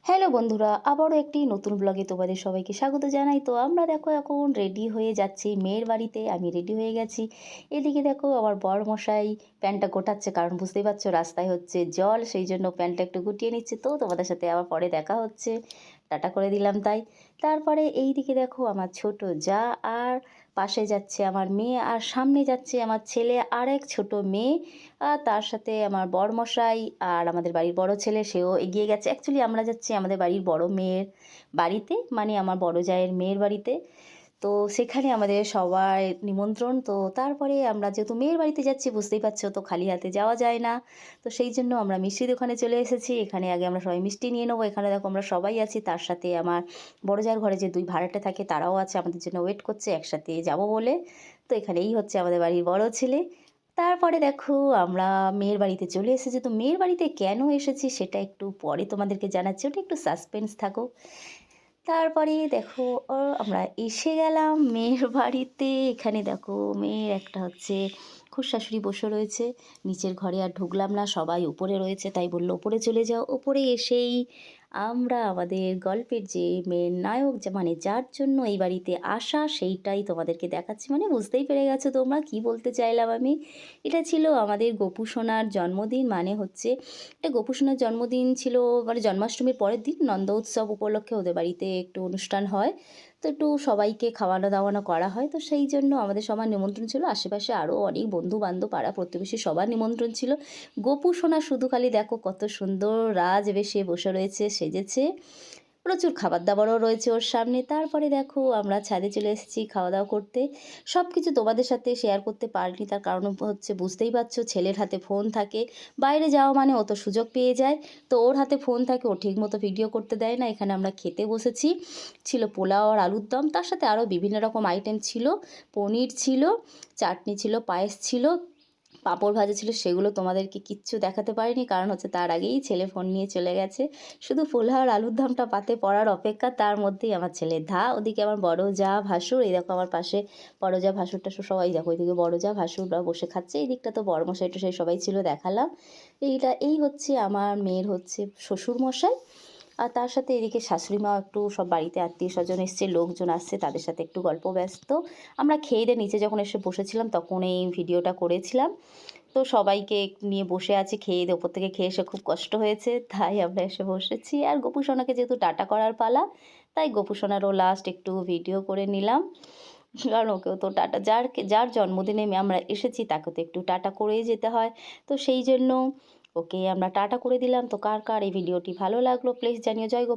Hello বন্ধুরা, আবারও একটি নতুন ব্লগে তোমাদের সবাইকে স্বাগত জানাই। তো আমরা দেখো এখন রেডি হয়ে যাচ্ছি মেয়ের বাড়িতে। আমি রেডি হয়ে গেছি। এদিকে দেখো আমার বরমশাই প্যান্টটা গোটাচ্ছে, কারণ বুঝতেই পারছো রাস্তায় হচ্ছে জল, সেই জন্য প্যান্টটা একটু গুটিয়ে নিচ্ছে। তো তোমাদের সাথে আবার পরে দেখা হচ্ছে, টাটা করে দিলাম তাই। তারপরে এই দিকে দেখো আমার ছোট যা, আর পাশে যাচ্ছে আমার মেয়ে, আর সামনে যাচ্ছে আমার ছেলে আর এক ছোট মেয়ে, আর তার সাথে আমার বরমশাই আর আমাদের বাড়ির বড় ছেলে, সেও এগিয়ে গেছে। অ্যাকচুয়ালি আমরা যাচ্ছি আমাদের বাড়ির বড় মেয়ের বাড়িতে, মানে আমার বড় জায়ের মেয়ের বাড়িতে। তো সেখানে আমাদের সবার নিমন্ত্রণ। তো তারপরে আমরা যেহেতু মেয়ের বাড়িতে যাচ্ছি, বুঝতেই পারছো তো খালি হাতে যাওয়া যায় না। তো সেই জন্য আমরা মিষ্টির দোকানে চলে এসেছি। এখানে আগে আমরা সবাই মিষ্টি নিয়ে নেবো। এখানে দেখো আমরা সবাই আছি, তার সাথে আমার বড় জায়ের ঘরে যে দুই ভাড়াটে থাকে তারাও আছে, আমাদের জন্য ওয়েট করছে একসাথে যাব বলে। তো এখানে এই হচ্ছে আমাদের বাড়ির বড় ছেলে। তারপরে দেখো আমরা মেয়ের বাড়িতে চলে এসেছি। তো মেয়ের বাড়িতে কেন এসেছি সেটা একটু পরে তোমাদেরকে জানাচ্ছি, ওটা একটু সাসপেন্স থাকো। তারপরে দেখো আমরা এসে গেলাম মেয়ের বাড়িতে। এখানে দেখো মেয়ের একটা হচ্ছে খুড়শাশুড়ি বসে রয়েছে নিচের ঘরে, আর ঢুকলাম না, সবাই উপরে রয়েছে তাই বললো উপরে চলে যাও। উপরে এসেই আমরা আমাদের গল্পের যে মেয়ের নায়ক, মানে যার জন্য এই বাড়িতে আসা, সেইটাই তোমাদেরকে দেখাচ্ছি। মানে বুঝতেই পেরে গেছো তোমরা কি বলতে চাইলাম আমি। এটা ছিল আমাদের গোপু সোনার জন্মদিন, মানে হচ্ছে এটা গোপু সোনার জন্মদিন ছিল, মানে জন্মাষ্টমীর পরের দিন নন্দ উৎসব উপলক্ষে ওদের বাড়িতে একটু অনুষ্ঠান হয়। তো একটু সবাইকে খাওয়ানো দাওয়ানো করা হয়। তো সেই জন্য আমাদের সবার নিমন্ত্রণ ছিল, আশেপাশে আরও অনেক বন্ধু বান্ধব পাড়া প্রতিবেশী সবার নিমন্ত্রণ ছিল। গোপু সোনা শুধু খালি দেখো কত সুন্দর রাজবেশে বসে রয়েছে, সেজেছে, প্রচুর খাবার দাবারও রয়েছে ওর সামনে। তারপরে দেখো আমরা ছাদে চলে এসেছি খাওয়া দাওয়া করতে। সব কিছু তোমাদের সাথে শেয়ার করতে পারিনি, তার কারণ হচ্ছে বুঝতেই পারছো ছেলের হাতে ফোন থাকে, বাইরে যাওয়া মানে ও তো সুযোগ পেয়ে যায়। তো ওর হাতে ফোন থাকে, ও ঠিক মতো ভিডিও করতে দেয় না। এখানে আমরা খেতে বসেছি, ছিল পোলাও আর আলুর দম, তার সাথে আরও বিভিন্ন রকম আইটেম ছিল, পনির ছিল, চাটনি ছিল, পায়েস ছিল, পাঁপড় ভাজা ছিল। সেগুলো তোমাদেরকে কিচ্ছু দেখাতে পারিনি, কারণ হচ্ছে তার আগেই ছেলে ফোন নিয়ে চলে গেছে। শুধু পোলাও আর আলুর দমটা পাতে পড়ার অপেক্ষা, তার মধ্যেই আমার ছেলে ধা। ওদিকে আমার বড় যা ভাসুর, এই দেখো আমার পাশে বড় যা ভাসুর টাসুর সবাই দেখো, ওইদিকে বড় যা ভাসুররা বসে খাচ্ছে, এই দিকটা তো বড়মশাই টশাই সবাই ছিল, দেখালাম। এই হচ্ছে আমার মেয়ের হচ্ছে শ্বশুর মশাই, আর তার সাথে এদিকে শাশুড়ি মাও একটু সব বাড়িতে আত্মীয় স্বজন এসছে, লোকজন আসছে, তাদের সাথে একটু গল্প ব্যস্ত। আমরা খেয়ে দিয়ে নিচে যখন এসে বসেছিলাম তখন এই ভিডিওটা করেছিলাম। তো সবাইকে নিয়ে বসে আছি, খেয়ে দিয়ে ওপর থেকে খেয়ে এসে খুব কষ্ট হয়েছে, তাই আমরা এসে বসেছি। আর গোপু সোনাকে যেহেতু টাটা করার পালা, তাই গোপু সোনারও লাস্ট একটু ভিডিও করে নিলাম, কারণ ওকেও তো টাটা, যার যার জন্মদিনে আমরা এসেছি তাকে তো একটু টাটা করেই যেতে হয়। তো সেই জন্য ওকে আমরা টাটা করে দিলাম। তো কার কার এই ভিডিওটি ভালো লাগলো প্লিজ জানিও। জয় গোপাল।